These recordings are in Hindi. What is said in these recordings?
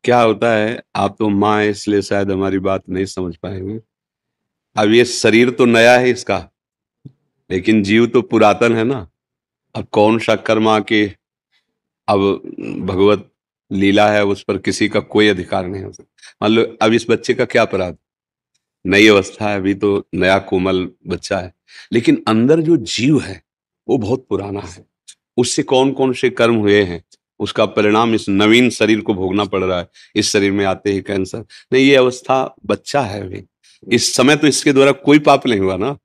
क्या होता है, आप तो माँ है इसलिए शायद हमारी बात नहीं समझ पाएंगे। अब ये शरीर तो नया है इसका, लेकिन जीव तो पुरातन है ना। अब कौन सा कर्म के, अब भगवत लीला है, उस पर किसी का कोई अधिकार नहीं हो सकता। मान लो अब इस बच्चे का क्या अपराध, नई अवस्था है, अभी तो नया कोमल बच्चा है, लेकिन अंदर जो जीव है वो बहुत पुराना है। उससे कौन कौन से कर्म हुए हैं, उसका परिणाम इस नवीन शरीर को भोगना पड़ रहा है। इस शरीर में आते ही कैंसर, नहीं ये अवस्था बच्चा है अभी। इस समय तो इसके द्वारा कोई पाप नहीं हुआ ना,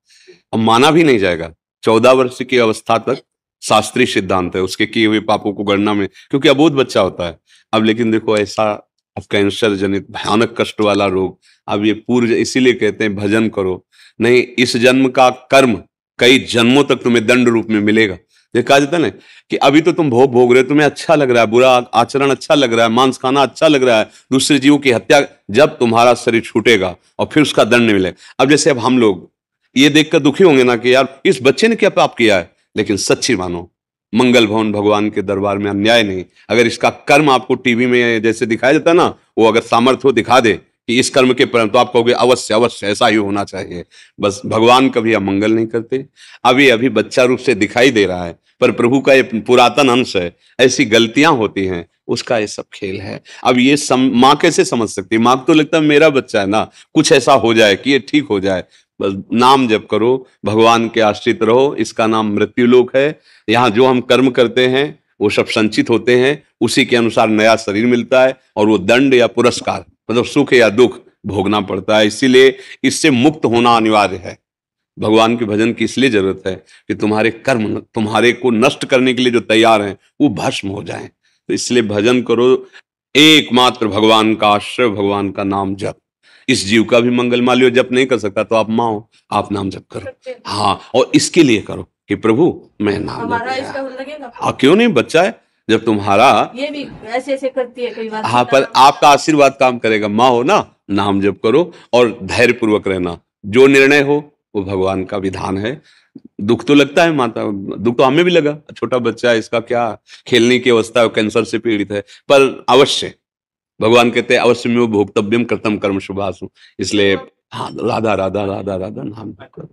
अब माना भी नहीं जाएगा। 14 वर्ष की अवस्था तक शास्त्रीय सिद्धांत है उसके किए हुए पापों को गणना में, क्योंकि अबोध बच्चा होता है। अब लेकिन देखो ऐसा, अब कैंसर जनित भयानक कष्ट वाला रोग, अब ये पूर्व, इसीलिए कहते हैं भजन करो। नहीं, इस जन्म का कर्म कई जन्मों तक तुम्हें दंड रूप में मिलेगा। ये कहा जाता है ना कि अभी तो तुम भोग भोग रहे हो, तुम्हें अच्छा लग रहा है, बुरा आचरण अच्छा लग रहा है, मांस खाना अच्छा लग रहा है, दूसरे जीवों की हत्या, जब तुम्हारा शरीर छूटेगा और फिर उसका दंड मिलेगा। अब जैसे अब हम लोग ये देखकर दुखी होंगे ना कि यार इस बच्चे ने क्या पाप किया है, लेकिन सच्ची मानो मंगल भवन भगवान के दरबार में अन्याय नहीं। अगर इसका कर्म आपको टीवी में जैसे दिखाया जाता है ना, वो अगर सामर्थ्य हो दिखा दे कि इस कर्म के परिणाम, तो आप कहोगे अवश्य अवश्य ऐसा ही होना चाहिए। बस भगवान कभी अमंगल नहीं करते। अभी अभी बच्चा रूप से दिखाई दे रहा है, पर प्रभु का ये पुरातन अंश है। ऐसी गलतियां होती हैं, उसका ये सब खेल है। अब ये माँ कैसे समझ सकती है? माँ को तो लगता है मेरा बच्चा है ना, कुछ ऐसा हो जाए कि ये ठीक हो जाए। बस नाम जप करो, भगवान के आश्रित रहो, इसका नाम मृत्युलोक है। यहाँ जो हम कर्म करते हैं वो सब संचित होते हैं, उसी के अनुसार नया शरीर मिलता है, और वो दंड या पुरस्कार, मतलब सुख या दुख भोगना पड़ता है। इसीलिए इससे मुक्त होना अनिवार्य है। भगवान के भजन की इसलिए जरूरत है कि तुम्हारे कर्म तुम्हारे को नष्ट करने के लिए जो तैयार हैं वो भस्म हो जाएं। तो इसलिए भजन करो, एकमात्र भगवान का आश्रय, भगवान का नाम जप। इस जीव का भी मंगल। मान लियो जप नहीं कर सकता तो आप माँ हो, आप नाम जप करो। हाँ, और इसके लिए करो कि प्रभु मैं नाम हमारा जप इसका लिया। लगेगा। हाँ, क्यों नहीं, बच्चा है जब तुम्हारा। ये भी ऐसे ऐसे करती है कई बार, हाँ, छोटा पर नाम। आपका आशीर्वाद काम करेगा, माँ हो ना, नाम जप करो और धैर्य पूर्वक रहना। जो निर्णय हो वो भगवान का विधान है। दुख तो लगता है माता, दुख तो हमें भी लगा, छोटा बच्चा है, इसका क्या खेलने की अवस्था है, कैंसर से पीड़ित है, पर अवश्य भगवान कहते हैं अवश्य में वो भोक्तव्यम कृतम कर्म शुभासु। इसलिए हाँ, राधा राधा राधा राधा नाम जप करो।